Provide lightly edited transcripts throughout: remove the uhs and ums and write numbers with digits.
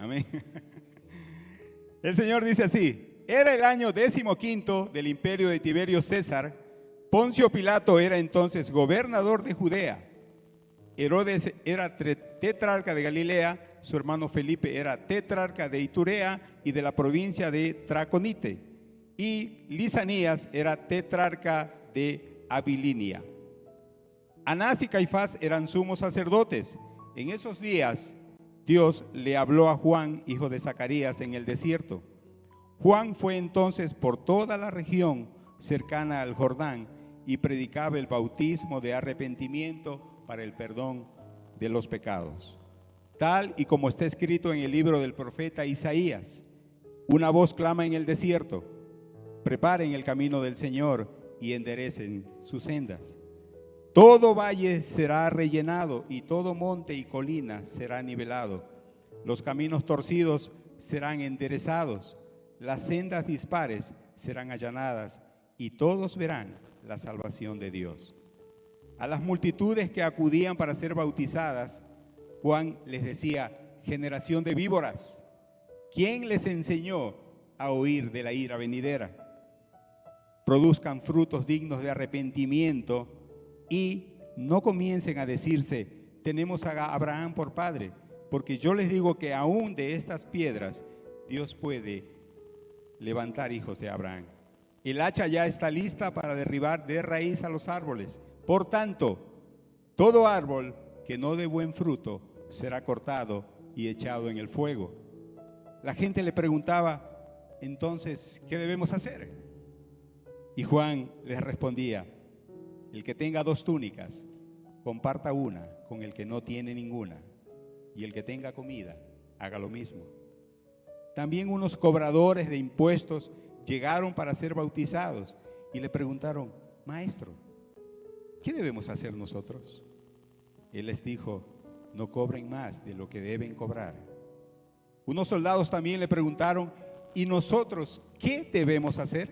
Amén. El Señor dice así: era el año 15 del imperio de Tiberio César. Poncio Pilato era entonces gobernador de Judea. Herodes era tetrarca de Galilea. Su hermano Felipe era tetrarca de Iturea y de la provincia de Traconite. Y Lisanías era tetrarca de Abilinia. Anás y Caifás eran sumos sacerdotes. En esos días Dios le habló a Juan, hijo de Zacarías, en el desierto. Juan fue entonces por toda la región cercana al Jordán y predicaba el bautismo de arrepentimiento para el perdón de los pecados. Tal y como está escrito en el libro del profeta Isaías: una voz clama en el desierto, preparen el camino del Señor y enderecen sus sendas. Todo valle será rellenado y todo monte y colina será nivelado. Los caminos torcidos serán enderezados, las sendas dispares serán allanadas y todos verán la salvación de Dios. A las multitudes que acudían para ser bautizadas, Juan les decía: generación de víboras, ¿quién les enseñó a huir de la ira venidera? Produzcan frutos dignos de arrepentimiento y no comiencen a decirse: tenemos a Abraham por padre, porque yo les digo que aún de estas piedras Dios puede levantar hijos de Abraham. El hacha ya está lista para derribar de raíz a los árboles. Por tanto, todo árbol que no dé buen fruto será cortado y echado en el fuego. La gente le preguntaba: entonces, ¿qué debemos hacer? Y Juan les respondía: el que tenga 2 túnicas, comparta una con el que no tiene ninguna, y el que tenga comida, haga lo mismo. También unos cobradores de impuestos llegaron para ser bautizados y le preguntaron: maestro, ¿qué debemos hacer nosotros? Él les dijo: no cobren más de lo que deben cobrar. Unos soldados también le preguntaron: ¿y nosotros qué debemos hacer?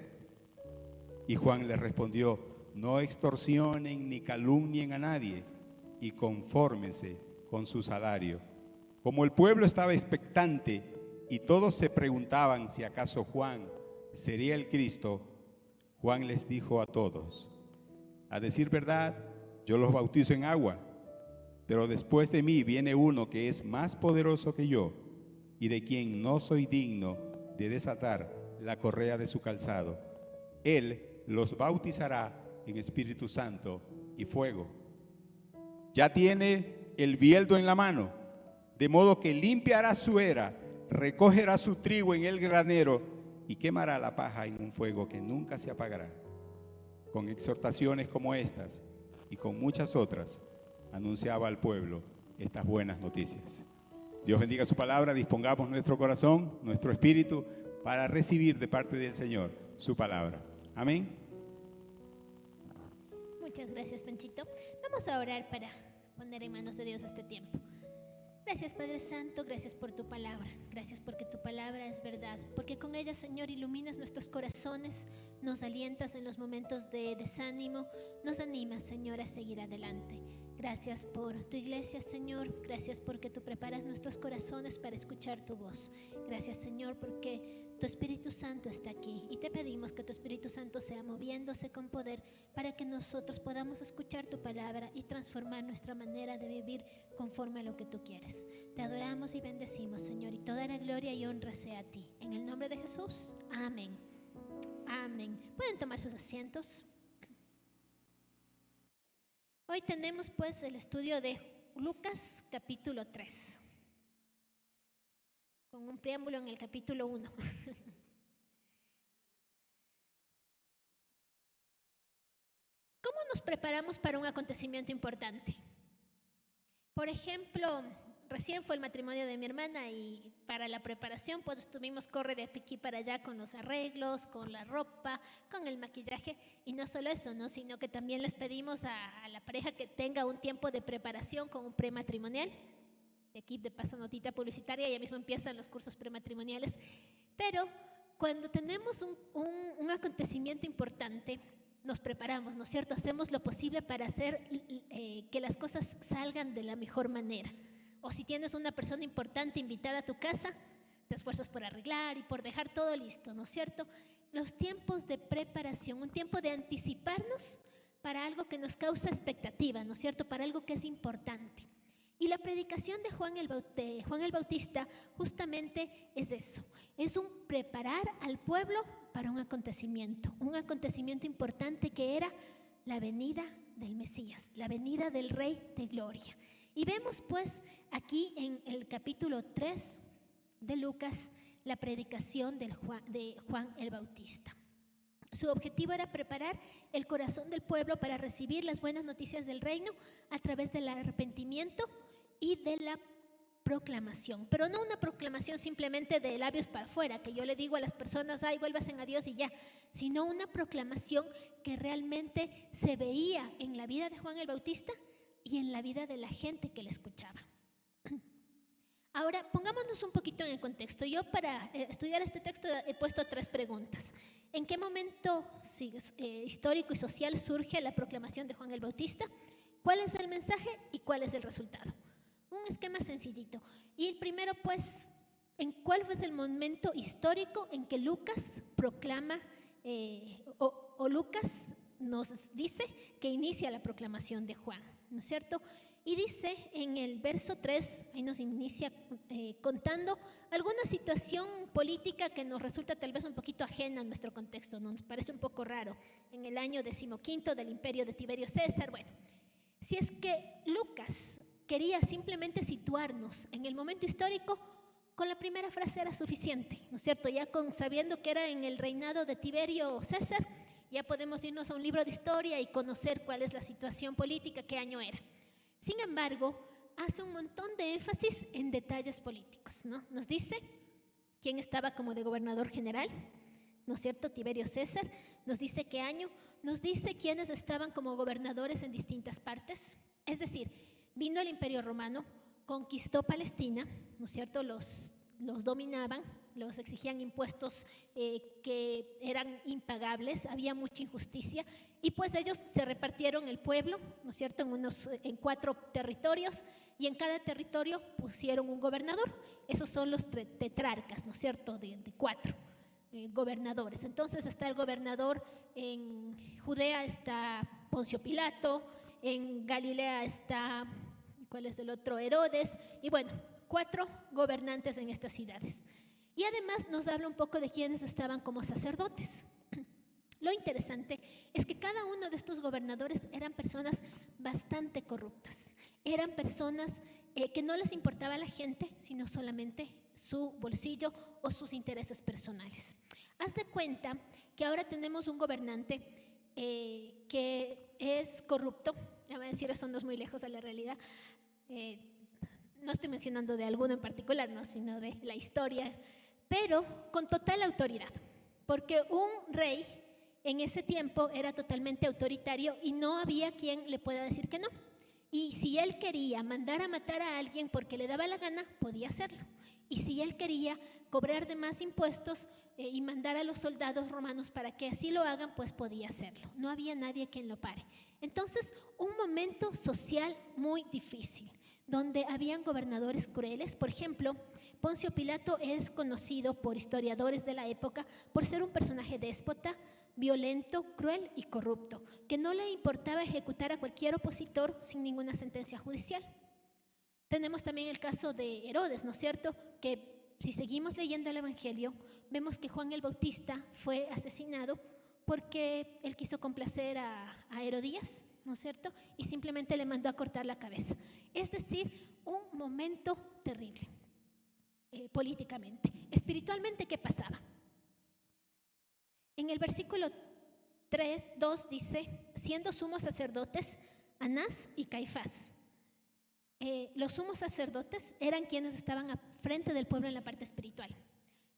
Y Juan les respondió: no extorsionen ni calumnien a nadie y confórmense con su salario. Como el pueblo estaba expectante y todos se preguntaban si acaso Juan sería el Cristo, Juan les dijo a todos: a decir verdad, yo los bautizo en agua, pero después de mí viene uno que es más poderoso que yo y de quien no soy digno de desatar la correa de su calzado. Él los bautizará en Espíritu Santo y fuego. Ya tiene el bieldo en la mano, de modo que limpiará su era, recogerá su trigo en el granero y quemará la paja en un fuego que nunca se apagará. Con exhortaciones como estas y con muchas otras, anunciaba al pueblo estas buenas noticias. Dios bendiga su palabra. Dispongamos nuestro corazón, nuestro espíritu, para recibir de parte del Señor su palabra. Amén. Muchas gracias, Panchito. Vamos a orar para poner en manos de Dios este tiempo. Gracias, Padre Santo, gracias por tu palabra. Gracias porque tu palabra es verdad, porque con ella, Señor, iluminas nuestros corazones, nos alientas en los momentos de desánimo, nos animas, Señor, a seguir adelante. Gracias por tu iglesia, Señor. Gracias porque tú preparas nuestros corazones para escuchar tu voz. Gracias, Señor, porque tu Espíritu Santo está aquí y te pedimos que tu Espíritu Santo sea moviéndose con poder para que nosotros podamos escuchar tu palabra y transformar nuestra manera de vivir conforme a lo que tú quieres. Te adoramos y bendecimos, Señor, y toda la gloria y honra sea a ti. En el nombre de Jesús, amén. Amén. Pueden tomar sus asientos. Hoy tenemos pues el estudio de Lucas capítulo 3, con un preámbulo en el capítulo 1. ¿Cómo nos preparamos para un acontecimiento importante? Por ejemplo, recién fue el matrimonio de mi hermana y para la preparación pues estuvimos corre de aquí para allá con los arreglos, con la ropa, con el maquillaje, y no solo eso, ¿no? Sino que también les pedimos a la pareja que tenga un tiempo de preparación con un prematrimonial. De aquí de paso notita publicitaria, ya mismo empiezan los cursos prematrimoniales. Pero cuando tenemos un acontecimiento importante, nos preparamos, ¿no es cierto? Hacemos lo posible para hacer que las cosas salgan de la mejor manera. O si tienes una persona importante invitada a tu casa, te esfuerzas por arreglar y por dejar todo listo, ¿no es cierto? Los tiempos de preparación, un tiempo de anticiparnos para algo que nos causa expectativa, ¿no es cierto? Para algo que es importante. Y la predicación de Juan el Bautista justamente es eso, es un preparar al pueblo para un acontecimiento importante que era la venida del Mesías, la venida del Rey de Gloria. Y vemos pues aquí en el capítulo 3 de Lucas la predicación de Juan el Bautista. Su objetivo era preparar el corazón del pueblo para recibir las buenas noticias del reino a través del arrepentimiento y de la proclamación, pero no una proclamación simplemente de labios para afuera, que yo le digo a las personas, ay, vuélvasen a Dios y ya, sino una proclamación que realmente se veía en la vida de Juan el Bautista y en la vida de la gente que le escuchaba. Ahora, pongámonos un poquito en el contexto. Yo para estudiar este texto he puesto 3 preguntas. ¿En qué momento histórico y social surge la proclamación de Juan el Bautista? ¿Cuál es el mensaje y cuál es el resultado? Un esquema sencillito. Y el primero, pues, ¿en cuál fue el momento histórico en que Lucas proclama, Lucas nos dice que inicia la proclamación de Juan, ¿no es cierto? Y dice en el verso 3, ahí nos inicia contando alguna situación política que nos resulta tal vez un poquito ajena a nuestro contexto, ¿no? Nos parece un poco raro. En el año 15 del imperio de Tiberio César, bueno, si es que Lucas quería simplemente situarnos en el momento histórico, con la primera frase era suficiente, ¿no es cierto? Ya sabiendo que era en el reinado de Tiberio César, ya podemos irnos a un libro de historia y conocer cuál es la situación política, qué año era. Sin embargo, hace un montón de énfasis en detalles políticos, ¿no? Nos dice quién estaba como de gobernador general, ¿no es cierto? Tiberio César. Nos dice qué año, nos dice quiénes estaban como gobernadores en distintas partes. Es decir, vino el Imperio Romano, conquistó Palestina, ¿no es cierto? Los dominaban, los exigían impuestos que eran impagables, había mucha injusticia y pues ellos se repartieron el pueblo, ¿no es cierto?, en 4 territorios y en cada territorio pusieron un gobernador. Esos son los tetrarcas, ¿no es cierto?, de 4 gobernadores. Entonces está el gobernador en Judea, está Poncio Pilato, en Galilea está, ¿cuál es el otro? Herodes, y bueno, 4 gobernantes en estas ciudades. Y además nos habla un poco de quienes estaban como sacerdotes. Lo interesante es que cada uno de estos gobernadores eran personas bastante corruptas. Eran personas que no les importaba a la gente, sino solamente su bolsillo o sus intereses personales. Haz de cuenta que ahora tenemos un gobernante que es corrupto. Ya voy a decir, eso no es muy lejos de la realidad. No estoy mencionando de alguno en particular, no, sino de la historia, pero con total autoridad, porque un rey en ese tiempo era totalmente autoritario y no había quien le pueda decir que no. Y si él quería mandar a matar a alguien porque le daba la gana, podía hacerlo. Y si él quería cobrar de más impuestos y mandar a los soldados romanos para que así lo hagan, pues podía hacerlo. No había nadie quien lo pare. Entonces, un momento social muy difícil, donde habían gobernadores crueles. Por ejemplo, Poncio Pilato es conocido por historiadores de la época por ser un personaje déspota, violento, cruel y corrupto, que no le importaba ejecutar a cualquier opositor sin ninguna sentencia judicial. Tenemos también el caso de Herodes, ¿no es cierto?, que si seguimos leyendo el Evangelio, vemos que Juan el Bautista fue asesinado porque él quiso complacer a Herodías, ¿no es cierto?, y simplemente le mandó a cortar la cabeza. Es decir, un momento terrible, políticamente. Espiritualmente, ¿qué pasaba? En el versículo 2 dice, siendo sumos sacerdotes Anás y Caifás. Los sumos sacerdotes eran quienes estaban a frente del pueblo en la parte espiritual.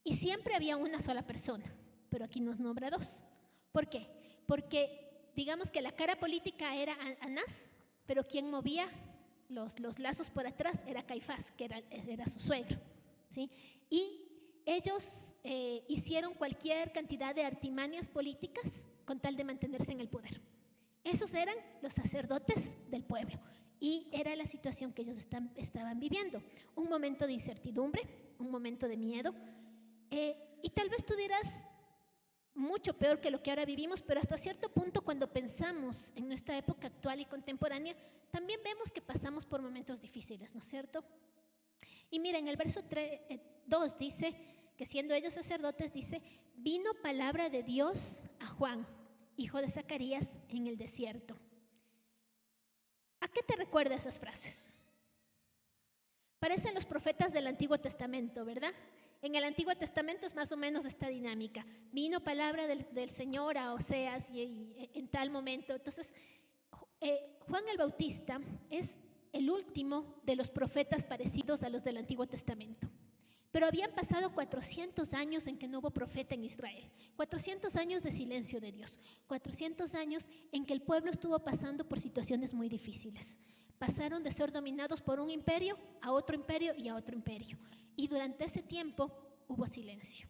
Y siempre había una sola persona, pero aquí nos nombra 2. ¿Por qué? Porque digamos que la cara política era Anás, pero quien movía los lazos por atrás era Caifás, que era su suegro, ¿sí? Y ellos hicieron cualquier cantidad de artimañas políticas con tal de mantenerse en el poder. Esos eran los sacerdotes del pueblo. y era la situación que ellos estaban viviendo. Un momento de incertidumbre, un momento de miedo, y tal vez tú dirás, mucho peor que lo que ahora vivimos, pero hasta cierto punto cuando pensamos en nuestra época actual y contemporánea, también vemos que pasamos por momentos difíciles, ¿no es cierto? Y mira, en el verso 2 dice que siendo ellos sacerdotes, dice, vino palabra de Dios a Juan, hijo de Zacarías, en el desierto. ¿A qué te recuerda esas frases? Parecen los profetas del Antiguo Testamento, ¿verdad? En el Antiguo Testamento es más o menos esta dinámica. Vino palabra del Señor a Oseas y en tal momento. Entonces, Juan el Bautista es el último de los profetas parecidos a los del Antiguo Testamento. Pero habían pasado 400 años en que no hubo profeta en Israel. 400 años de silencio de Dios. 400 años en que el pueblo estuvo pasando por situaciones muy difíciles. Pasaron de ser dominados por un imperio a otro imperio y a otro imperio. Y durante ese tiempo hubo silencio.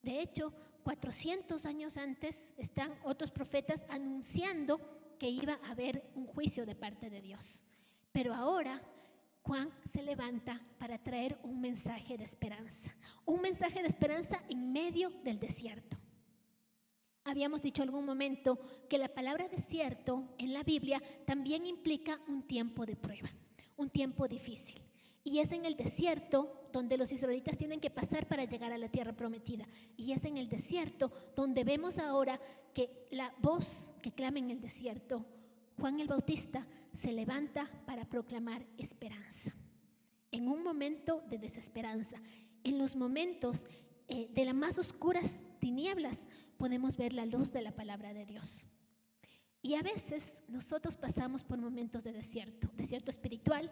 De hecho, 400 años antes están otros profetas anunciando que iba a haber un juicio de parte de Dios. Pero ahora Juan se levanta para traer un mensaje de esperanza. Un mensaje de esperanza en medio del desierto. Habíamos dicho en algún momento que la palabra desierto en la Biblia también implica un tiempo de prueba, un tiempo difícil. Y es en el desierto donde los israelitas tienen que pasar para llegar a la tierra prometida. Y es en el desierto donde vemos ahora que la voz que clama en el desierto, Juan el Bautista, se levanta para proclamar esperanza. En un momento de desesperanza, en los momentos de las más oscuras tinieblas, podemos ver la luz de la palabra de Dios. Y a veces nosotros pasamos por momentos de desierto espiritual,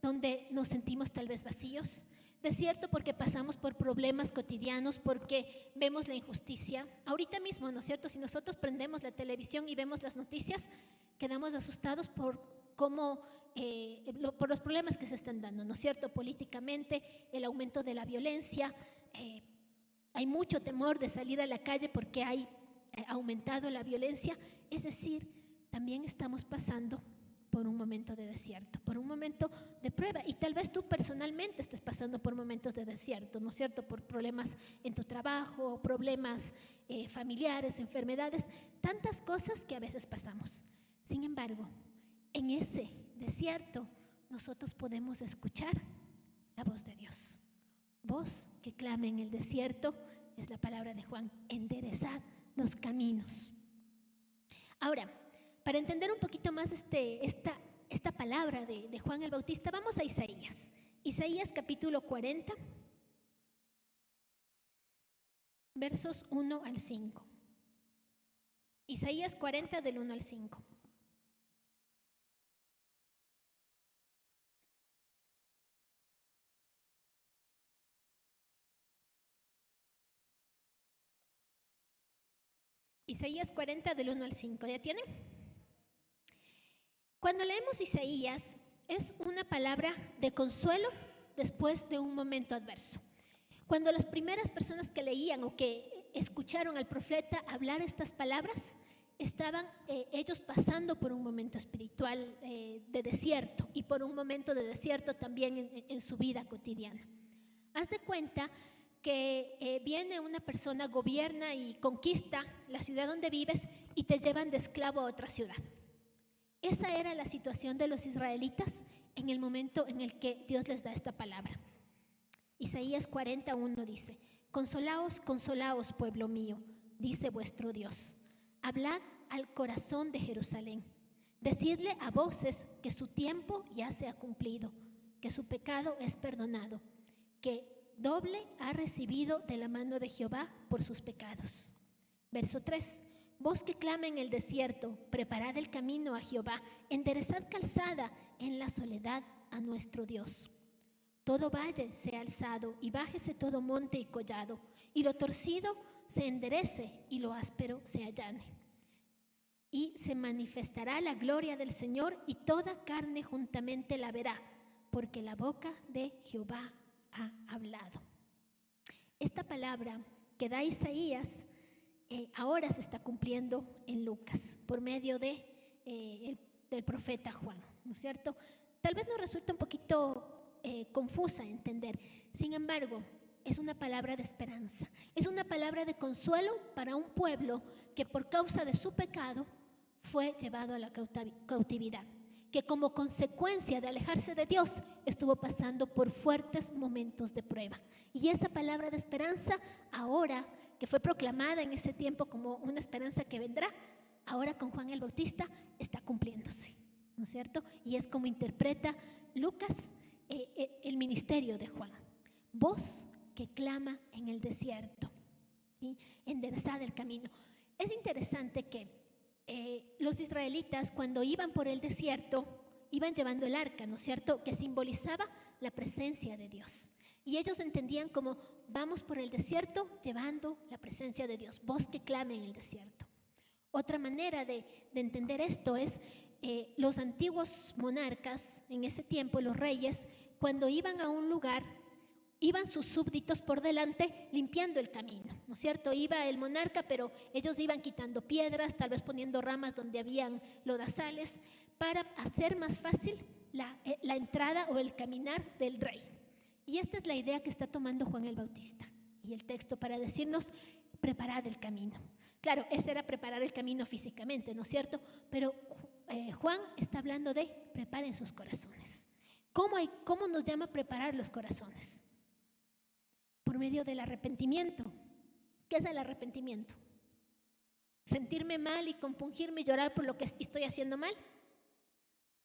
donde nos sentimos tal vez vacíos, desierto porque pasamos por problemas cotidianos, porque vemos la injusticia. Ahorita mismo, ¿no es cierto? Si nosotros prendemos la televisión y vemos las noticias, quedamos asustados por los problemas que se están dando, ¿no es cierto? Políticamente, el aumento de la violencia, hay mucho temor de salir a la calle porque hay aumentado la violencia. Es decir, también estamos pasando por un momento de desierto, por un momento de prueba. Y tal vez tú personalmente estés pasando por momentos de desierto, ¿no es cierto? Por problemas en tu trabajo, problemas familiares, enfermedades, tantas cosas que a veces pasamos. Sin embargo, en ese desierto nosotros podemos escuchar la voz de Dios. Voz que clama en el desierto, es la palabra de Juan, enderezad los caminos. Ahora, para entender un poquito más esta palabra de Juan el Bautista, vamos a Isaías. Isaías capítulo 40, versos 1 al 5. Isaías 40 del 1 al 5. Isaías 40 del 1 al 5, ¿ya tienen? Cuando leemos Isaías, es una palabra de consuelo después de un momento adverso. Cuando las primeras personas que leían o que escucharon al profeta hablar estas palabras, estaban ellos pasando por un momento espiritual de desierto y por un momento de desierto también en su vida cotidiana. Haz de cuenta que viene una persona, gobierna y conquista la ciudad donde vives y te llevan de esclavo a otra ciudad. Esa era la situación de los israelitas en el momento en el que Dios les da esta palabra. Isaías 41 dice: consolaos, consolaos, pueblo mío, dice vuestro Dios. Hablad al corazón de Jerusalén. Decidle a voces que su tiempo ya se ha cumplido, que su pecado es perdonado, que doble ha recibido de la mano de Jehová por sus pecados. Verso 3. Vos que clama en el desierto, preparad el camino a Jehová, enderezad calzada en la soledad a nuestro Dios. Todo valle sea alzado y bájese todo monte y collado, y lo torcido se enderece y lo áspero se allane. Y se manifestará la gloria del Señor y toda carne juntamente la verá, porque la boca de Jehová ha hablado. Esta palabra que da Isaías ahora se está cumpliendo en Lucas por medio de del profeta Juan, ¿no es cierto? Tal vez nos resulta un poquito confusa entender. Sin embargo, es una palabra de esperanza, es una palabra de consuelo para un pueblo que por causa de su pecado fue llevado a la cautividad, que como consecuencia de alejarse de Dios estuvo pasando por fuertes momentos de prueba. Y esa palabra de esperanza, ahora que fue proclamada en ese tiempo como una esperanza que vendrá, ahora con Juan el Bautista está cumpliéndose, ¿no es cierto? Y es como interpreta Lucas el ministerio de Juan. Voz que clama en el desierto, ¿sí? Enderezad el camino. Es interesante que los israelitas, cuando iban por el desierto, iban llevando el arca, ¿no es cierto?, que simbolizaba la presencia de Dios. Y ellos entendían como vamos por el desierto llevando la presencia de Dios, voz que clame en el desierto. Otra manera de entender esto es los antiguos monarcas en ese tiempo, los reyes, cuando iban a un lugar, iban sus súbditos por delante limpiando el camino, ¿no es cierto? Iba el monarca, pero ellos iban quitando piedras, tal vez poniendo ramas donde habían lodazales, para hacer más fácil la entrada o el caminar del rey. Y esta es la idea que está tomando Juan el Bautista. Y el texto para decirnos, preparad el camino. Claro, ese era preparar el camino físicamente, ¿no es cierto? Pero Juan está hablando de preparen sus corazones. ¿Cómo nos llama preparar los corazones? Por medio del arrepentimiento. ¿Qué es el arrepentimiento? ¿Sentirme mal y compungirme y llorar por lo que estoy haciendo mal?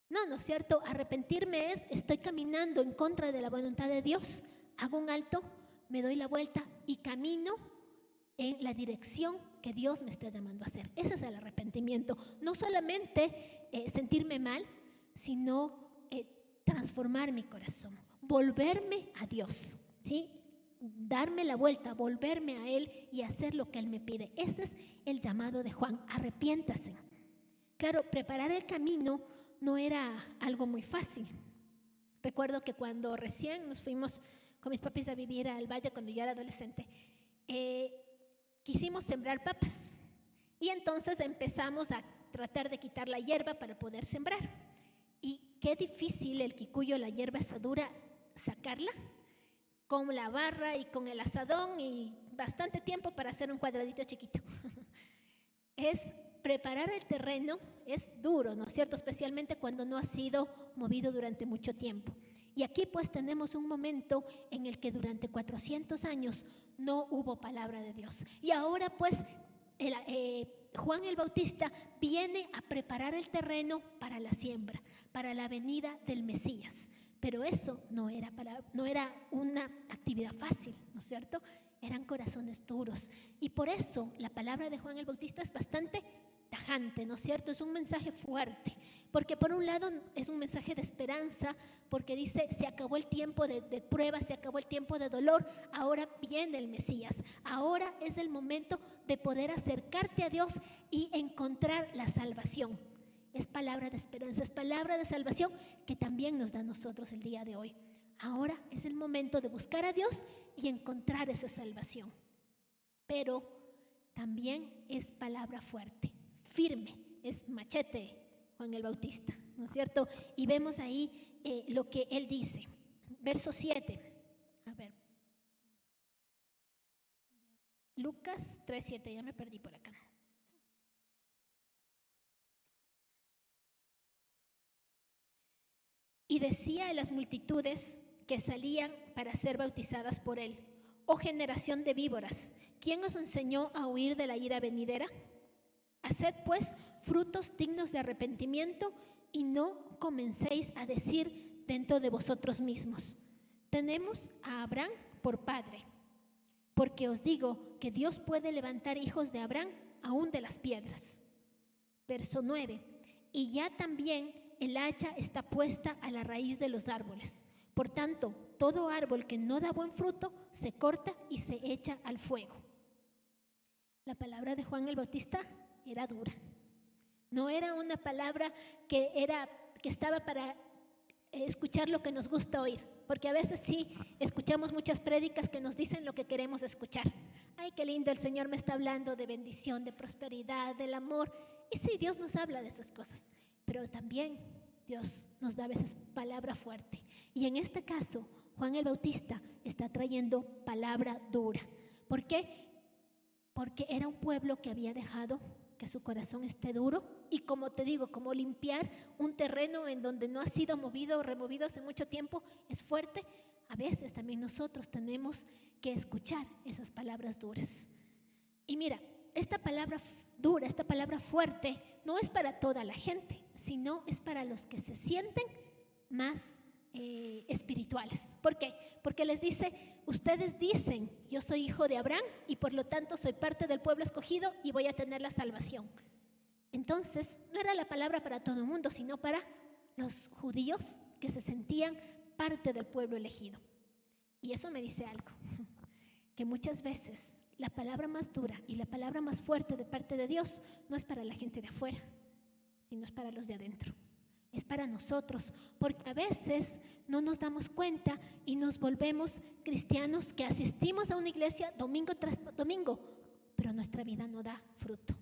No, ¿no es cierto? Arrepentirme es, estoy caminando en contra de la voluntad de Dios, hago un alto, me doy la vuelta y camino en la dirección que Dios me está llamando a hacer. Ese es el arrepentimiento. No solamente sentirme mal, sino transformar mi corazón, volverme a Dios, ¿sí? Darme la vuelta, volverme a Él y hacer lo que Él me pide. Ese es el llamado de Juan, arrepiéntase. Claro, preparar el camino no era algo muy fácil. Recuerdo que cuando recién nos fuimos con mis papis a vivir al valle cuando yo era adolescente, quisimos sembrar papas y entonces empezamos a tratar de quitar la hierba para poder sembrar. Y qué difícil el quicuyo, la hierba esa dura, sacarla con la barra y con el asadón y bastante tiempo para hacer un cuadradito chiquito. Es preparar el terreno, es duro, ¿no es cierto? Especialmente cuando no ha sido movido durante mucho tiempo. Y aquí pues tenemos un momento en el que durante 400 años no hubo palabra de Dios. Y ahora pues Juan el Bautista viene a preparar el terreno para la siembra, para la venida del Mesías. Pero eso no era una actividad fácil, ¿no es cierto? Eran corazones duros. Y por eso la palabra de Juan el Bautista es bastante tajante, ¿no es cierto? Es un mensaje fuerte, porque por un lado es un mensaje de esperanza, porque dice, se acabó el tiempo de prueba, se acabó el tiempo de dolor, ahora viene el Mesías, ahora es el momento de poder acercarte a Dios y encontrar la salvación. Es palabra de esperanza, es palabra de salvación que también nos da a nosotros el día de hoy. Ahora es el momento de buscar a Dios y encontrar esa salvación. Pero también es palabra fuerte, firme, es machete, Juan el Bautista, ¿no es cierto? Y vemos ahí lo que él dice. Verso 7. A ver. Lucas 3:7, ya me perdí por acá. Y decía a las multitudes que salían para ser bautizadas por él: oh generación de víboras, ¿quién os enseñó a huir de la ira venidera? Haced pues frutos dignos de arrepentimiento y no comencéis a decir dentro de vosotros mismos: tenemos a Abraham por padre. Porque os digo que Dios puede levantar hijos de Abraham aún de las piedras. Verso 9. Y ya también el hacha está puesta a la raíz de los árboles. Por tanto, todo árbol que no da buen fruto se corta y se echa al fuego. La palabra de Juan el Bautista era dura. No era una palabra que estaba para escuchar lo que nos gusta oír, porque a veces sí escuchamos muchas prédicas que nos dicen lo que queremos escuchar. Ay, qué lindo, el Señor me está hablando de bendición, de prosperidad, del amor. Y sí, Dios nos habla de esas cosas, pero también Dios nos da a veces palabra fuerte. Y en este caso, Juan el Bautista está trayendo palabra dura. ¿Por qué? Porque era un pueblo que había dejado que su corazón esté duro, y como te digo, como limpiar un terreno en donde no ha sido movido o removido hace mucho tiempo es fuerte. A veces también nosotros tenemos que escuchar esas palabras duras. Y mira, esta palabra dura, esta palabra fuerte, no es para toda la gente, sino es para los que se sienten más espirituales. ¿Por qué? Porque les dice, ustedes dicen, yo soy hijo de Abraham y por lo tanto soy parte del pueblo escogido y voy a tener la salvación. Entonces, no era la palabra para todo el mundo, sino para los judíos que se sentían parte del pueblo elegido. Y eso me dice algo, que muchas veces la palabra más dura y la palabra más fuerte de parte de Dios no es para la gente de afuera, sino es para los de adentro. Es para nosotros, porque a veces no nos damos cuenta y nos volvemos cristianos que asistimos a una iglesia domingo tras domingo, pero nuestra vida no da fruto.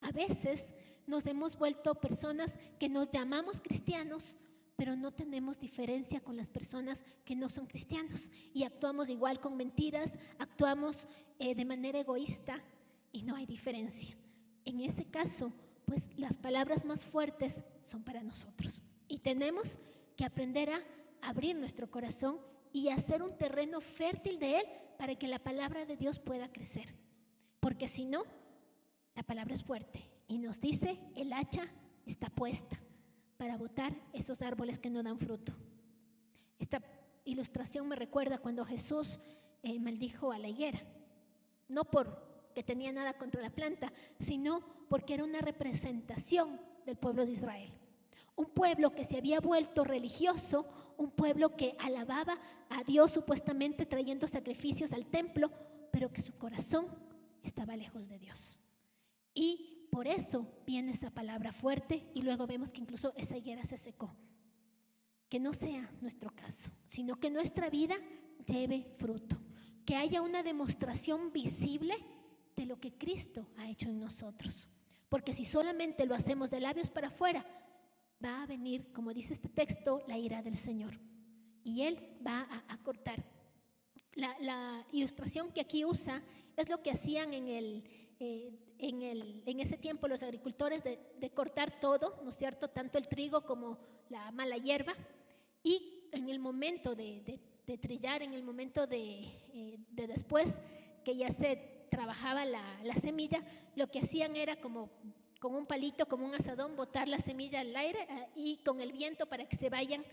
A veces nos hemos vuelto personas que nos llamamos cristianos, pero no tenemos diferencia con las personas que no son cristianos y actuamos igual con mentiras, actuamos de manera egoísta y no hay diferencia. En ese caso, pues las palabras más fuertes son para nosotros y tenemos que aprender a abrir nuestro corazón y hacer un terreno fértil de él para que la palabra de Dios pueda crecer, porque si no, la palabra es fuerte y nos dice, el hacha está puesta para botar esos árboles que no dan fruto. Esta ilustración me recuerda cuando Jesús maldijo a la higuera, no porque tenía nada contra la planta, sino porque era una representación del pueblo de Israel. Un pueblo que se había vuelto religioso, un pueblo que alababa a Dios supuestamente trayendo sacrificios al templo, pero que su corazón estaba lejos de Dios. Y por eso viene esa palabra fuerte y luego vemos que incluso esa higuera se secó. Que no sea nuestro caso, sino que nuestra vida lleve fruto, que haya una demostración visible de lo que Cristo ha hecho en nosotros. Porque si solamente lo hacemos de labios para afuera, va a venir, como dice este texto, la ira del Señor. Y Él va a cortar. La ilustración que aquí usa es lo que hacían en ese tiempo los agricultores de cortar todo, ¿no es cierto? Tanto el trigo como la mala hierba. Y en el momento de trillar, en el momento de después que ya se trabajaba la semilla, lo que hacían era como con un palito, como un asadón, botar la semilla al aire y con el viento para que se vayan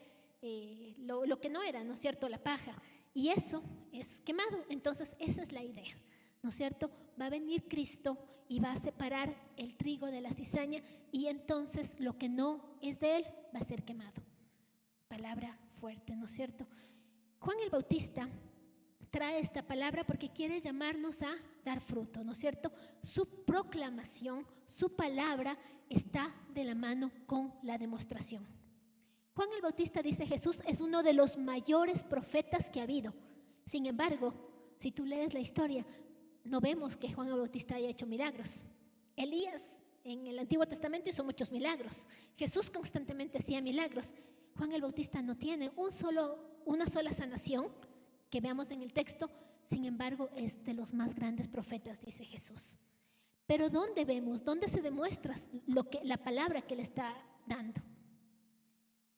lo que no era, ¿no es cierto?, la paja. Y eso es quemado. Entonces esa es la idea, ¿no es cierto? Va a venir Cristo y va a separar el trigo de la cizaña y entonces lo que no es de Él va a ser quemado. Palabra fuerte, ¿no es cierto? Juan el Bautista trae esta palabra porque quiere llamarnos a dar fruto, ¿no es cierto? Su proclamación, su palabra está de la mano con la demostración. Juan el Bautista dice, Jesús es uno de los mayores profetas que ha habido. Sin embargo, si tú lees la historia, no vemos que Juan el Bautista haya hecho milagros. Elías en el Antiguo Testamento hizo muchos milagros. Jesús constantemente hacía milagros. Juan el Bautista no tiene una sola sanación que veamos en el texto, sin embargo es de los más grandes profetas, dice Jesús. Pero ¿dónde vemos? ¿Dónde se demuestra la palabra que le está dando?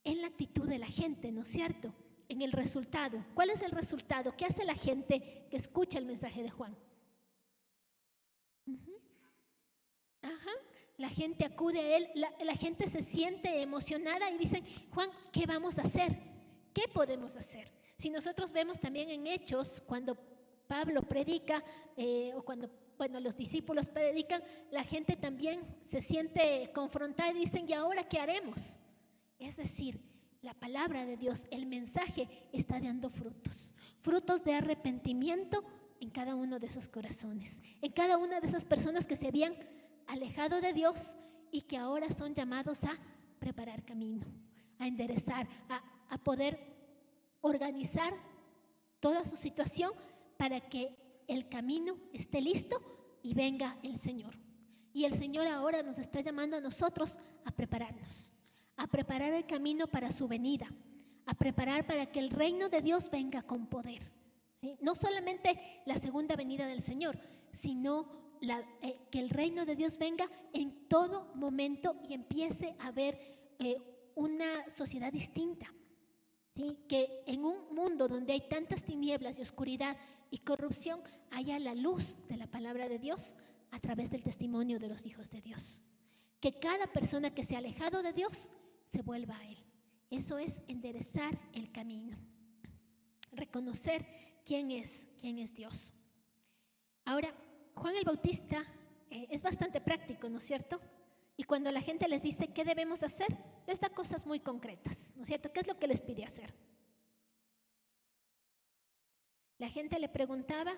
En la actitud de la gente, ¿no es cierto? En el resultado. ¿Cuál es el resultado? ¿Qué hace la gente que escucha el mensaje de Juan? Ajá. La gente acude a él, la gente se siente emocionada y dicen, Juan, ¿qué vamos a hacer? ¿Qué podemos hacer? Si nosotros vemos también en Hechos, cuando Pablo predica o cuando los discípulos predican, la gente también se siente confrontada y dicen, ¿y ahora qué haremos? Es decir, la palabra de Dios, el mensaje está dando frutos, frutos de arrepentimiento en cada uno de esos corazones, en cada una de esas personas que se habían alejado de Dios y que ahora son llamados a preparar camino, a enderezar, a poder organizar toda su situación para que el camino esté listo y venga el Señor. Y el Señor ahora nos está llamando a nosotros a prepararnos, a preparar el camino para su venida, a preparar para que el reino de Dios venga con poder, ¿sí? No solamente la segunda venida del Señor, sino que el reino de Dios venga en todo momento y empiece a haber una sociedad distinta, ¿sí? Que en un mundo donde hay tantas tinieblas y oscuridad y corrupción haya la luz de la palabra de Dios a través del testimonio de los hijos de Dios. Que cada persona que se ha alejado de Dios se vuelva a Él. Eso es enderezar el camino, reconocer quién es Dios. Ahora, Juan el Bautista es bastante práctico, ¿no es cierto? Y cuando la gente les dice qué debemos hacer, les da cosas muy concretas, ¿no es cierto? ¿Qué es lo que les pide hacer? La gente le preguntaba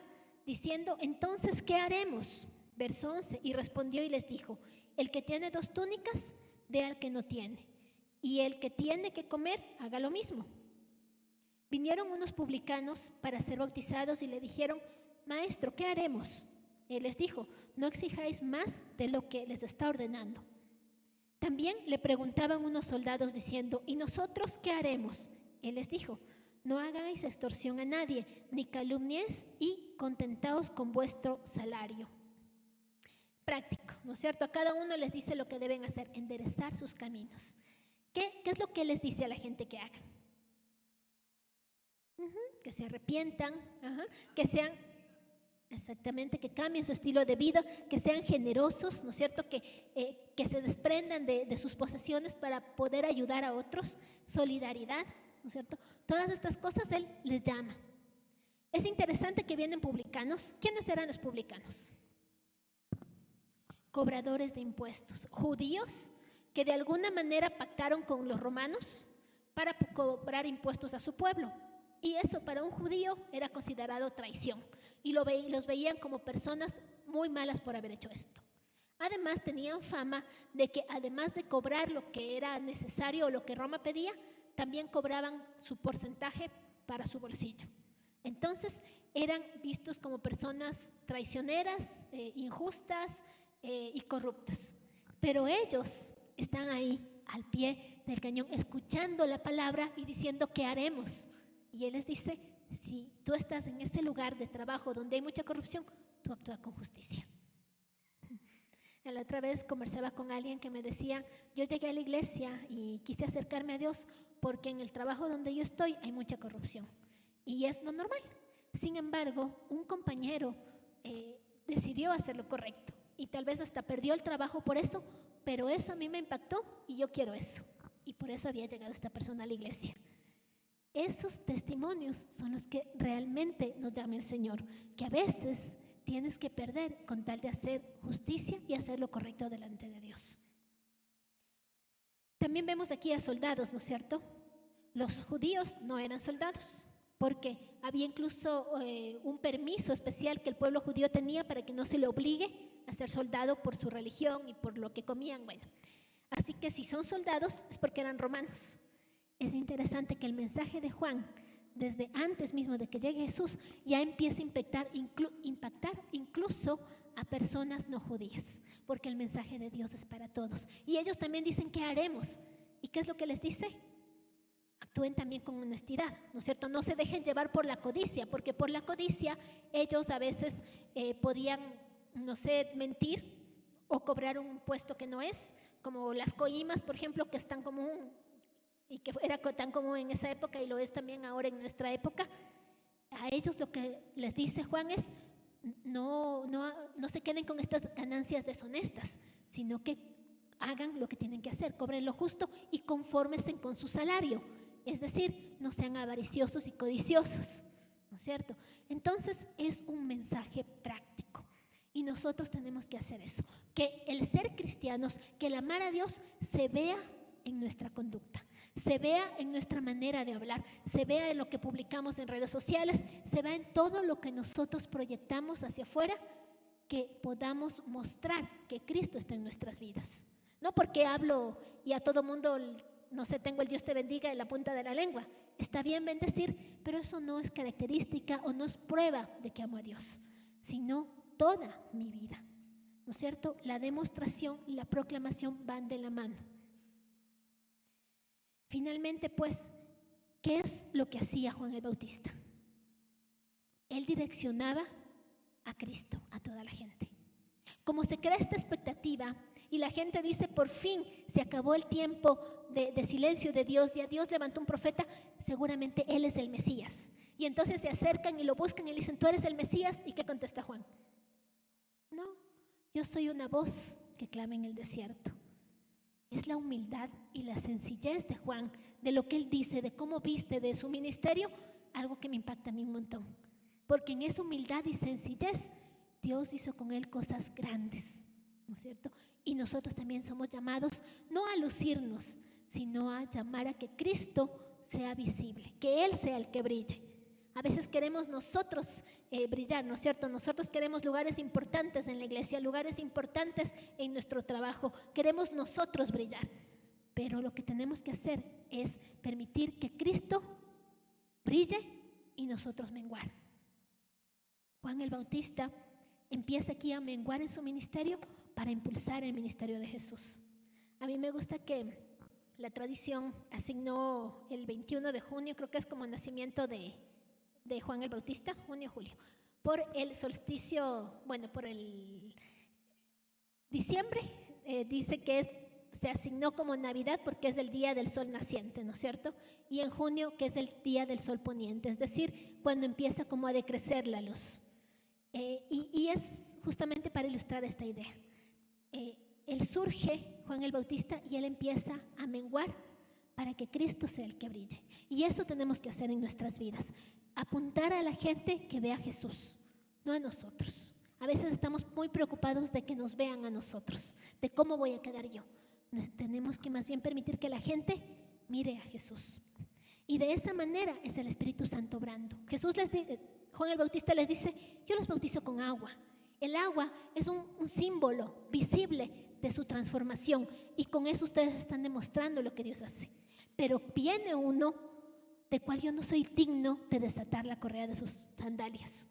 diciendo, entonces, ¿qué haremos? Verso 11, y respondió y les dijo, el que tiene 2 túnicas, dé al que no tiene, y el que tiene que comer, haga lo mismo. Vinieron unos publicanos para ser bautizados y le dijeron, maestro, ¿qué haremos? Él les dijo, no exijáis más de lo que les está ordenando. También le preguntaban unos soldados diciendo, ¿y nosotros qué haremos? Él les dijo, no hagáis extorsión a nadie, ni calumnies, y contentaos con vuestro salario. Práctico, ¿no es cierto? A cada uno les dice lo que deben hacer, enderezar sus caminos. ¿Qué es lo que les dice a la gente que hagan? Que se arrepientan, que sean, exactamente, que cambien su estilo de vida, que sean generosos, ¿no es cierto? Que se desprendan de sus posesiones para poder ayudar a otros, solidaridad, ¿no es cierto? Todas estas cosas Él les llama. Es interesante que vienen publicanos. ¿Quiénes eran los publicanos? Cobradores de impuestos, judíos que de alguna manera pactaron con los romanos para cobrar impuestos a su pueblo. Y eso para un judío era considerado traición. Y los veían como personas muy malas por haber hecho esto. Además, tenían fama de que además de cobrar lo que era necesario o lo que Roma pedía, también cobraban su porcentaje para su bolsillo. Entonces, eran vistos como personas traicioneras, injustas y corruptas. Pero ellos están ahí, al pie del cañón, escuchando la palabra y diciendo, ¿qué haremos? Y Él les dice, si tú estás en ese lugar de trabajo donde hay mucha corrupción, tú actúa con justicia. La otra vez conversaba con alguien que me decía, yo llegué a la iglesia y quise acercarme a Dios porque en el trabajo donde yo estoy hay mucha corrupción. Y es lo normal. Sin embargo, un compañero decidió hacer lo correcto y tal vez hasta perdió el trabajo por eso, pero eso a mí me impactó y yo quiero eso. Y por eso había llegado esta persona a la iglesia. Esos testimonios son los que realmente nos llama el Señor, que a veces tienes que perder con tal de hacer justicia y hacer lo correcto delante de Dios. También vemos aquí a soldados, ¿no es cierto? Los judíos no eran soldados, porque había incluso un permiso especial que el pueblo judío tenía para que no se le obligue a ser soldado por su religión y por lo que comían. Bueno, así que si son soldados es porque eran romanos. Es interesante que el mensaje de Juan, desde antes mismo de que llegue Jesús, ya empieza a impactar incluso a personas no judías, porque el mensaje de Dios es para todos. Y ellos también dicen, ¿qué haremos? ¿Y qué es lo que les dice? Actúen también con honestidad, ¿no es cierto? No se dejen llevar por la codicia, porque por la codicia ellos a veces podían, no sé, mentir o cobrar un puesto que no es, como las coimas, por ejemplo, que están como y que era tan común en esa época y lo es también ahora en nuestra época. A ellos lo que les dice Juan es, no se queden con estas ganancias deshonestas, sino que hagan lo que tienen que hacer, cobren lo justo y confórmense con su salario. Es decir, no sean avariciosos y codiciosos, ¿no es cierto? Entonces es un mensaje práctico y nosotros tenemos que hacer eso, que el ser cristianos, que el amar a Dios se vea en nuestra conducta, se vea en nuestra manera de hablar, se vea en lo que publicamos en redes sociales, se vea en todo lo que nosotros proyectamos hacia afuera, que podamos mostrar que Cristo está en nuestras vidas. No porque hablo y a todo mundo, no sé, tengo el Dios te bendiga en la punta de la lengua. Está bien bendecir, pero eso no es característica o no es prueba de que amo a Dios, sino toda mi vida. ¿no es cierto? La demostración y la proclamación van de la mano. Finalmente, pues, ¿qué es lo que hacía Juan el Bautista? Él direccionaba a Cristo, a toda la gente. Como se crea esta expectativa y la gente dice, por fin se acabó el tiempo de silencio de Dios, y a Dios levantó un profeta, seguramente Él es el Mesías. Y entonces se acercan y lo buscan y le dicen, ¿tú eres el Mesías? ¿Y qué contesta Juan? No, yo soy una voz que clama en el desierto. Es la humildad y la sencillez de Juan, de lo que él dice, de cómo viste, de su ministerio, algo que me impacta a mí un montón. Porque en esa humildad y sencillez, Dios hizo con él cosas grandes, ¿no es cierto? Y nosotros también somos llamados no a lucirnos, sino a llamar a que Cristo sea visible, que Él sea el que brille. A veces queremos nosotros brillar, ¿no es cierto? Nosotros queremos lugares importantes en la iglesia, lugares importantes en nuestro trabajo. Queremos nosotros brillar. Pero lo que tenemos que hacer es permitir que Cristo brille y nosotros menguar. Juan el Bautista empieza aquí a menguar en su ministerio para impulsar el ministerio de Jesús. A mí me gusta que la tradición asignó el 21 de junio, creo que es como el nacimiento de Juan el Bautista, junio-julio, por el solsticio, bueno, por el diciembre, dice que se asignó como Navidad porque es el día del sol naciente, ¿no es cierto? Y en junio, que es el día del sol poniente, es decir, cuando empieza como a decrecer la luz. Y es justamente para ilustrar esta idea. Él surge, Juan el Bautista, y él empieza a menguar para que Cristo sea el que brille. Y eso tenemos que hacer en nuestras vidas. Apuntar a la gente que vea a Jesús, no a nosotros. A veces estamos muy preocupados de que nos vean a nosotros, de cómo voy a quedar yo. Tenemos que más bien permitir que la gente mire a Jesús. Y de esa manera es el Espíritu Santo obrando. Juan el Bautista les dice, yo los bautizo con agua. El agua es un símbolo visible de su transformación, y con eso ustedes están demostrando lo que Dios hace. Pero viene uno de cual yo no soy digno de desatar la correa de sus sandalias.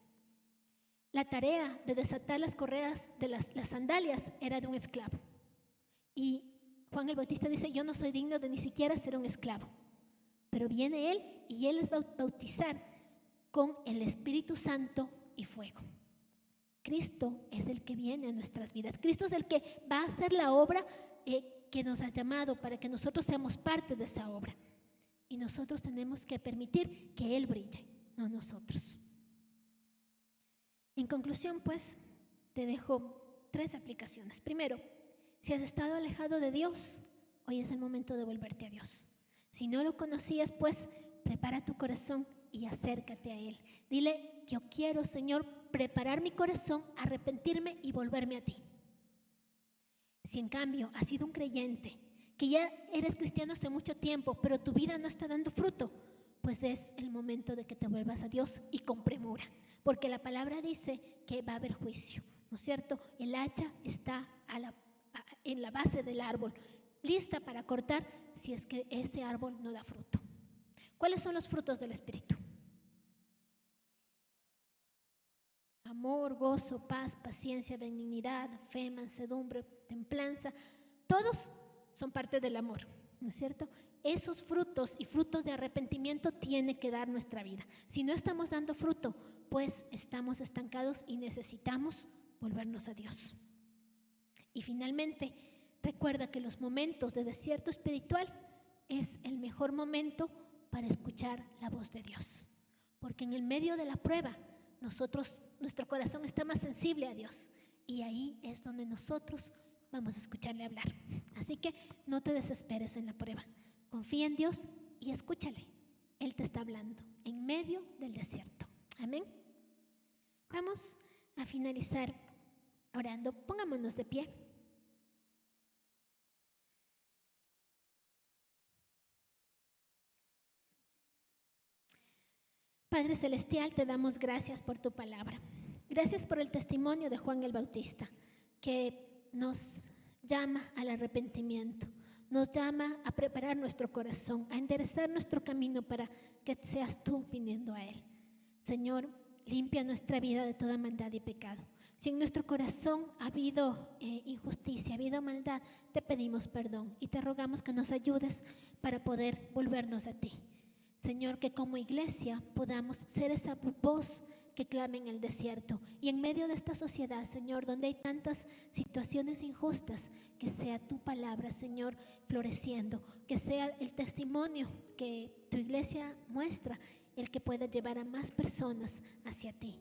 La tarea de desatar las correas de las sandalias era de un esclavo. Y Juan el Bautista dice, yo no soy digno de ni siquiera ser un esclavo. Pero viene Él y Él les va a bautizar con el Espíritu Santo y fuego. Cristo es el que viene a nuestras vidas. Cristo es el que va a hacer la obra que nos ha llamado para que nosotros seamos parte de esa obra. Y nosotros tenemos que permitir que Él brille, no nosotros. En conclusión, pues, te dejo 3 aplicaciones. Primero, si has estado alejado de Dios, hoy es el momento de volverte a Dios. Si no lo conocías, pues, prepara tu corazón y acércate a Él. Dile, yo quiero, Señor, preparar mi corazón, arrepentirme y volverme a ti. Si en cambio has sido un creyente, que ya eres cristiano hace mucho tiempo, pero tu vida no está dando fruto, pues es el momento de que te vuelvas a Dios y con premura, porque la palabra dice que va a haber juicio, ¿no es cierto? El hacha está en la base del árbol, lista para cortar si es que ese árbol no da fruto. ¿Cuáles son los frutos del Espíritu? Amor, gozo, paz, paciencia, benignidad, fe, mansedumbre, templanza. Todos son parte del amor, ¿no es cierto? Esos frutos y frutos de arrepentimiento tiene que dar nuestra vida. Si no estamos dando fruto, pues estamos estancados y necesitamos volvernos a Dios. Y finalmente, recuerda que los momentos de desierto espiritual es el mejor momento para escuchar la voz de Dios. Porque en el medio de la prueba, nuestro corazón está más sensible a Dios. Y ahí es donde nosotros vamos a escucharle hablar. Así que no te desesperes en la prueba. Confía en Dios y escúchale. Él te está hablando en medio del desierto. Amén. Vamos a finalizar orando. Pongámonos de pie. Padre Celestial, te damos gracias por tu palabra. Gracias por el testimonio de Juan el Bautista, que nos llama al arrepentimiento, nos llama a preparar nuestro corazón, a enderezar nuestro camino para que seas tú viniendo a Él. Señor, limpia nuestra vida de toda maldad y pecado. Si en nuestro corazón ha habido injusticia, ha habido maldad, te pedimos perdón y te rogamos que nos ayudes para poder volvernos a ti. Señor, que como iglesia podamos ser esa voz que clame en el desierto y en medio de esta sociedad, Señor, donde hay tantas situaciones injustas, que sea tu palabra, Señor, floreciendo, que sea el testimonio que tu iglesia muestra, el que pueda llevar a más personas hacia ti.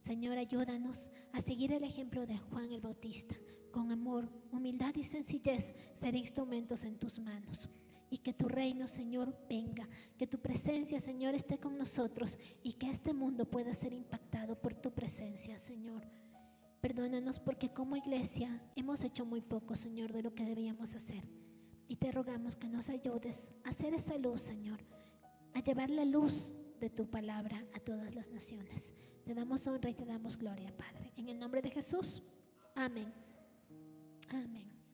Señor, ayúdanos a seguir el ejemplo de Juan el Bautista, con amor, humildad y sencillez, ser instrumentos en tus manos. Y que tu reino, Señor, venga, que tu presencia, Señor, esté con nosotros y que este mundo pueda ser impactado por tu presencia, Señor. Perdónanos porque como iglesia hemos hecho muy poco, Señor, de lo que debíamos hacer. Y te rogamos que nos ayudes a hacer esa luz, Señor, a llevar la luz de tu palabra a todas las naciones. Te damos honra y te damos gloria, Padre. En el nombre de Jesús. Amén. Amén.